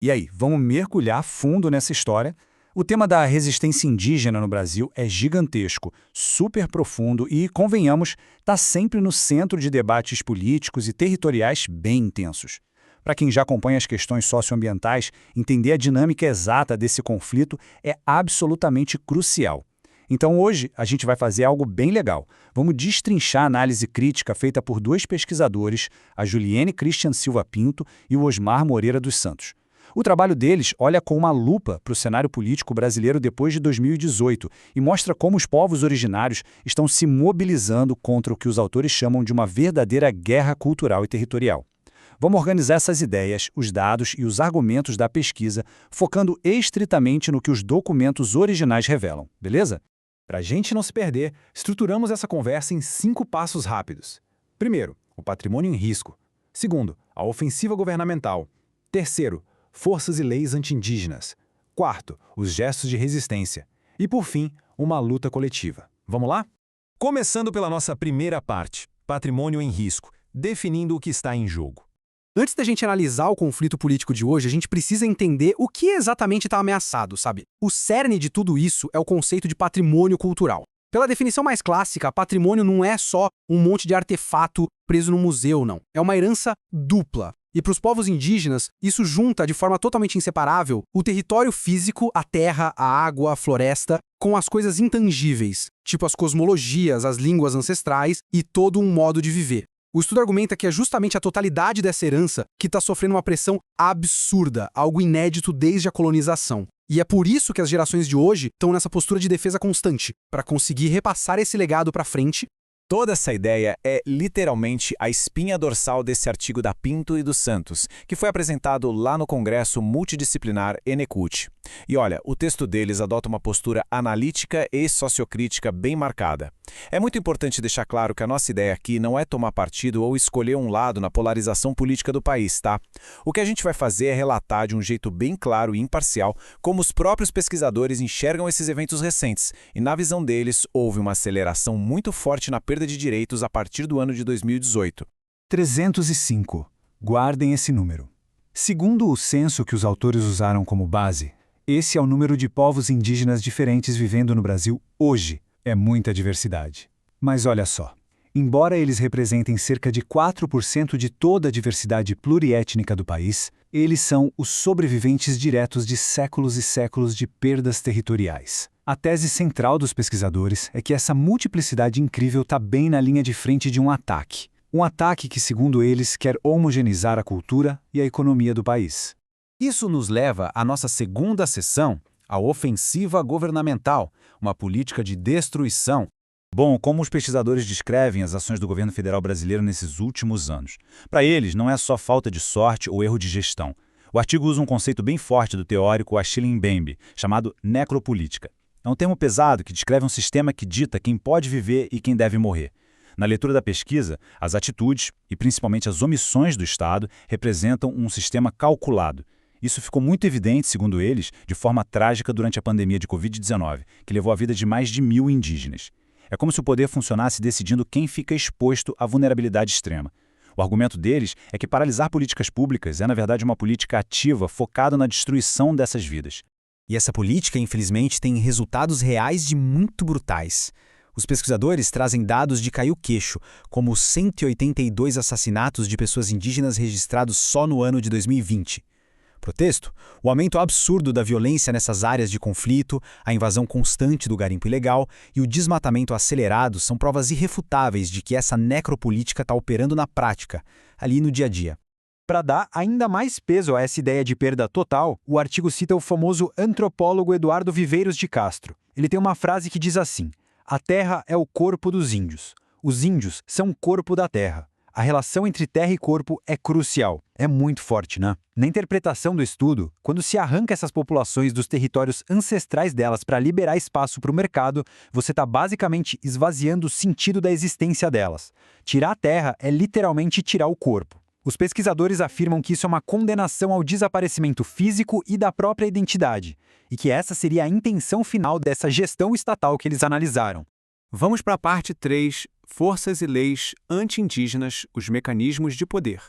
E aí, vamos mergulhar fundo nessa história? O tema da resistência indígena no Brasil é gigantesco, super profundo e, convenhamos, está sempre no centro de debates políticos e territoriais bem intensos. Para quem já acompanha as questões socioambientais, entender a dinâmica exata desse conflito é absolutamente crucial. Então hoje a gente vai fazer algo bem legal. Vamos destrinchar a análise crítica feita por dois pesquisadores, a Juliene Christian Silva Pinto e o Osmar Moreira dos Santos. O trabalho deles olha com uma lupa para o cenário político brasileiro depois de 2018 e mostra como os povos originários estão se mobilizando contra o que os autores chamam de uma verdadeira guerra cultural e territorial. Vamos organizar essas ideias, os dados e os argumentos da pesquisa, focando estritamente no que os documentos originais revelam, beleza? Para a gente não se perder, estruturamos essa conversa em 5 passos rápidos. Primeiro, o patrimônio em risco. Segundo, a ofensiva governamental. Terceiro, forças e leis anti-indígenas. Quarto, os gestos de resistência. E, por fim, uma luta coletiva. Vamos lá? Começando pela nossa primeira parte, patrimônio em risco, definindo o que está em jogo. Antes da gente analisar o conflito político de hoje, a gente precisa entender o que exatamente está ameaçado, sabe? O cerne de tudo isso é o conceito de patrimônio cultural. Pela definição mais clássica, patrimônio não é só um monte de artefato preso no museu, não. É uma herança dupla. E para os povos indígenas, isso junta de forma totalmente inseparável o território físico, a terra, a água, a floresta, com as coisas intangíveis, tipo as cosmologias, as línguas ancestrais e todo um modo de viver. O estudo argumenta que é justamente a totalidade dessa herança que está sofrendo uma pressão absurda, algo inédito desde a colonização. E é por isso que as gerações de hoje estão nessa postura de defesa constante, para conseguir repassar esse legado para frente. Toda essa ideia é literalmente a espinha dorsal desse artigo da Pinto e dos Santos, que foi apresentado lá no Congresso Multidisciplinar Enecut. E olha, o texto deles adota uma postura analítica e sociocrítica bem marcada. É muito importante deixar claro que a nossa ideia aqui não é tomar partido ou escolher um lado na polarização política do país, tá? O que a gente vai fazer é relatar de um jeito bem claro e imparcial como os próprios pesquisadores enxergam esses eventos recentes, e na visão deles houve uma aceleração muito forte na perda de direitos a partir do ano de 2018. 305. Guardem esse número. Segundo o censo que os autores usaram como base, esse é o número de povos indígenas diferentes vivendo no Brasil hoje. É muita diversidade. Mas olha só, embora eles representem cerca de 4% de toda a diversidade pluriétnica do país, eles são os sobreviventes diretos de séculos e séculos de perdas territoriais. A tese central dos pesquisadores é que essa multiplicidade incrível está bem na linha de frente de um ataque. Um ataque que, segundo eles, quer homogeneizar a cultura e a economia do país. Isso nos leva à nossa segunda seção, a ofensiva governamental, uma política de destruição. Bom, como os pesquisadores descrevem as ações do governo federal brasileiro nesses últimos anos? Para eles, não é só falta de sorte ou erro de gestão. O artigo usa um conceito bem forte do teórico Achille Mbembe, chamado necropolítica. É um termo pesado que descreve um sistema que dita quem pode viver e quem deve morrer. Na leitura da pesquisa, as atitudes, e principalmente as omissões do Estado, representam um sistema calculado. Isso ficou muito evidente, segundo eles, de forma trágica durante a pandemia de Covid-19, que levou a vida de mais de 1.000 indígenas. É como se o poder funcionasse decidindo quem fica exposto à vulnerabilidade extrema. O argumento deles é que paralisar políticas públicas é, na verdade, uma política ativa focada na destruição dessas vidas. E essa política, infelizmente, tem resultados reais de muito brutais. Os pesquisadores trazem dados de cair o queixo, como os 182 assassinatos de pessoas indígenas registrados só no ano de 2020. Protesto, o aumento absurdo da violência nessas áreas de conflito, a invasão constante do garimpo ilegal e o desmatamento acelerado são provas irrefutáveis de que essa necropolítica está operando na prática, ali no dia a dia. Para dar ainda mais peso a essa ideia de perda total, o artigo cita o famoso antropólogo Eduardo Viveiros de Castro. Ele tem uma frase que diz assim: "A terra é o corpo dos índios. Os índios são o corpo da terra. A relação entre terra e corpo é crucial." É muito forte, né? Na interpretação do estudo, quando se arranca essas populações dos territórios ancestrais delas para liberar espaço para o mercado, você está basicamente esvaziando o sentido da existência delas. Tirar a terra é literalmente tirar o corpo. Os pesquisadores afirmam que isso é uma condenação ao desaparecimento físico e da própria identidade, e que essa seria a intenção final dessa gestão estatal que eles analisaram. Vamos para a parte 3, forças e leis anti-indígenas, os mecanismos de poder.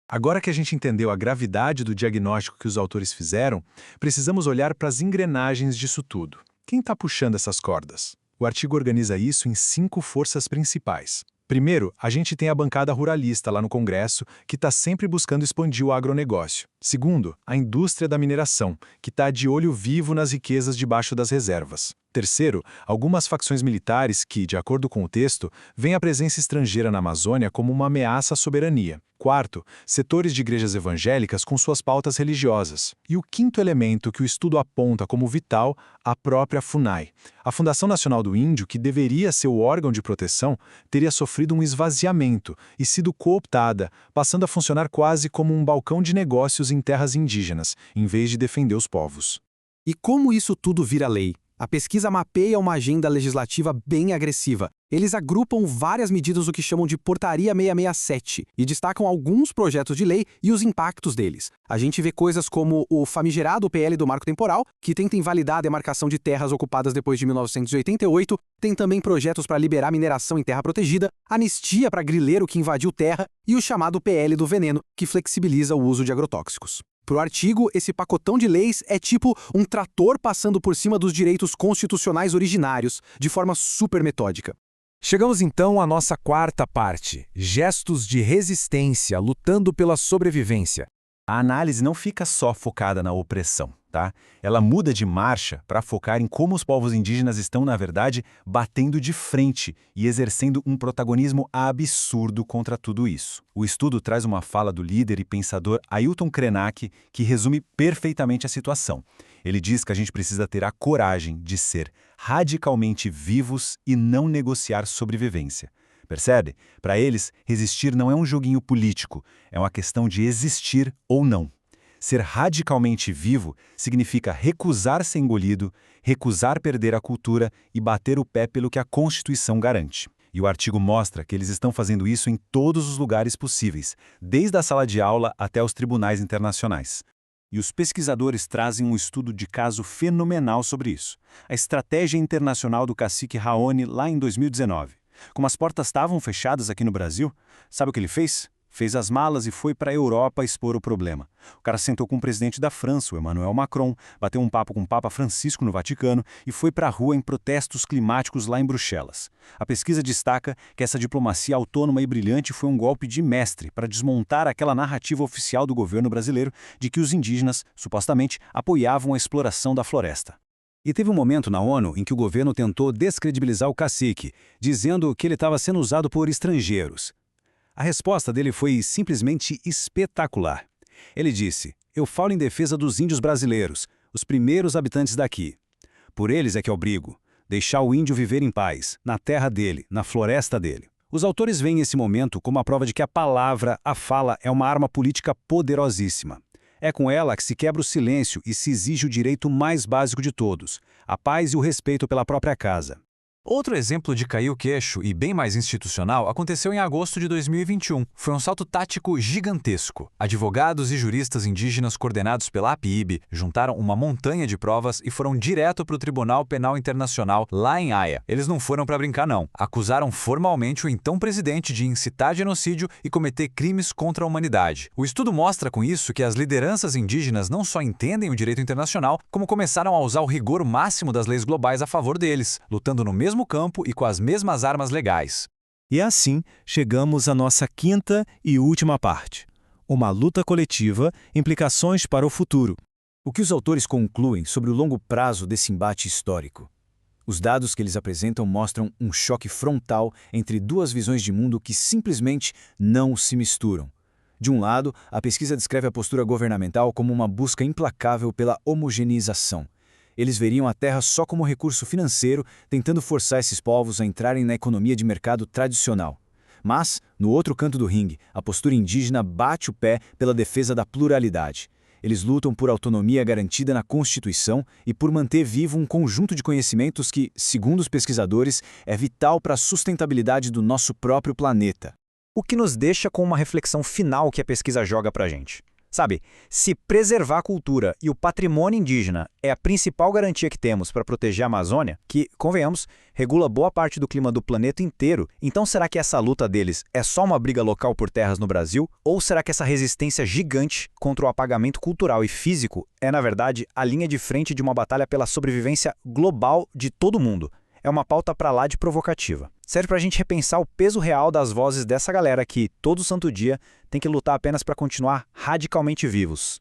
Agora que a gente entendeu a gravidade do diagnóstico que os autores fizeram, precisamos olhar para as engrenagens disso tudo. Quem está puxando essas cordas? O artigo organiza isso em 5 forças principais. Primeiro, a gente tem a bancada ruralista lá no Congresso, que está sempre buscando expandir o agronegócio. Segundo, a indústria da mineração, que está de olho vivo nas riquezas debaixo das reservas. Terceiro, algumas facções militares que, de acordo com o texto, veem a presença estrangeira na Amazônia como uma ameaça à soberania. Quarto, setores de igrejas evangélicas com suas pautas religiosas. E o quinto elemento que o estudo aponta como vital, a própria FUNAI. A Fundação Nacional do Índio, que deveria ser o órgão de proteção, teria sofrido um esvaziamento e sido cooptada, passando a funcionar quase como um balcão de negócios em terras indígenas, em vez de defender os povos. E como isso tudo vira lei? A pesquisa mapeia uma agenda legislativa bem agressiva. Eles agrupam várias medidas do que chamam de Portaria 667 e destacam alguns projetos de lei e os impactos deles. A gente vê coisas como o famigerado PL do Marco Temporal, que tenta invalidar a demarcação de terras ocupadas depois de 1988, tem também projetos para liberar mineração em terra protegida, anistia para grileiro que invadiu terra e o chamado PL do Veneno, que flexibiliza o uso de agrotóxicos. Pro artigo, esse pacotão de leis é tipo um trator passando por cima dos direitos constitucionais originários, de forma super metódica. Chegamos então à nossa quarta parte, gestos de resistência lutando pela sobrevivência. A análise não fica só focada na opressão, tá? Ela muda de marcha para focar em como os povos indígenas estão, na verdade, batendo de frente e exercendo um protagonismo absurdo contra tudo isso. O estudo traz uma fala do líder e pensador Ailton Krenak que resume perfeitamente a situação. Ele diz que a gente precisa ter a coragem de ser radicalmente vivos e não negociar sobrevivência. Percebe? Para eles, resistir não é um joguinho político, é uma questão de existir ou não. Ser radicalmente vivo significa recusar ser engolido, recusar perder a cultura e bater o pé pelo que a Constituição garante. E o artigo mostra que eles estão fazendo isso em todos os lugares possíveis, desde a sala de aula até os tribunais internacionais. E os pesquisadores trazem um estudo de caso fenomenal sobre isso. A estratégia internacional do cacique Raoni lá em 2019. Como as portas estavam fechadas aqui no Brasil, sabe o que ele fez? Fez as malas e foi para a Europa expor o problema. O cara sentou com o presidente da França, o Emmanuel Macron, bateu um papo com o Papa Francisco no Vaticano e foi para a rua em protestos climáticos lá em Bruxelas. A pesquisa destaca que essa diplomacia autônoma e brilhante foi um golpe de mestre para desmontar aquela narrativa oficial do governo brasileiro de que os indígenas, supostamente, apoiavam a exploração da floresta. E teve um momento na ONU em que o governo tentou descredibilizar o cacique, dizendo que ele estava sendo usado por estrangeiros. A resposta dele foi simplesmente espetacular. Ele disse: "Eu falo em defesa dos índios brasileiros, os primeiros habitantes daqui. Por eles é que eu brigo, deixar o índio viver em paz, na terra dele, na floresta dele." Os autores veem esse momento como a prova de que a palavra, a fala, é uma arma política poderosíssima. É com ela que se quebra o silêncio e se exige o direito mais básico de todos, a paz e o respeito pela própria casa. Outro exemplo de cair o queixo e bem mais institucional aconteceu em agosto de 2021. Foi um salto tático gigantesco. Advogados e juristas indígenas coordenados pela APIB juntaram uma montanha de provas e foram direto para o Tribunal Penal Internacional lá em Haia. Eles não foram para brincar não. Acusaram formalmente o então presidente de incitar genocídio e cometer crimes contra a humanidade. O estudo mostra com isso que as lideranças indígenas não só entendem o direito internacional, como começaram a usar o rigor máximo das leis globais a favor deles, lutando no mesmo campo e com as mesmas armas legais. E assim, chegamos à nossa quinta e última parte. Uma luta coletiva, implicações para o futuro. O que os autores concluem sobre o longo prazo desse embate histórico? Os dados que eles apresentam mostram um choque frontal entre duas visões de mundo que simplesmente não se misturam. De um lado, a pesquisa descreve a postura governamental como uma busca implacável pela homogeneização. Eles veriam a terra só como recurso financeiro, tentando forçar esses povos a entrarem na economia de mercado tradicional. Mas, no outro canto do ringue, a postura indígena bate o pé pela defesa da pluralidade. Eles lutam por autonomia garantida na Constituição e por manter vivo um conjunto de conhecimentos que, segundo os pesquisadores, é vital para a sustentabilidade do nosso próprio planeta. O que nos deixa com uma reflexão final que a pesquisa joga para a gente. Sabe, se preservar a cultura e o patrimônio indígena é a principal garantia que temos para proteger a Amazônia, que, convenhamos, regula boa parte do clima do planeta inteiro, então será que essa luta deles é só uma briga local por terras no Brasil? Ou será que essa resistência gigante contra o apagamento cultural e físico é, na verdade, a linha de frente de uma batalha pela sobrevivência global de todo mundo? É uma pauta pra lá de provocativa. Serve pra gente repensar o peso real das vozes dessa galera que, todo santo dia, tem que lutar apenas para continuar radicalmente vivos.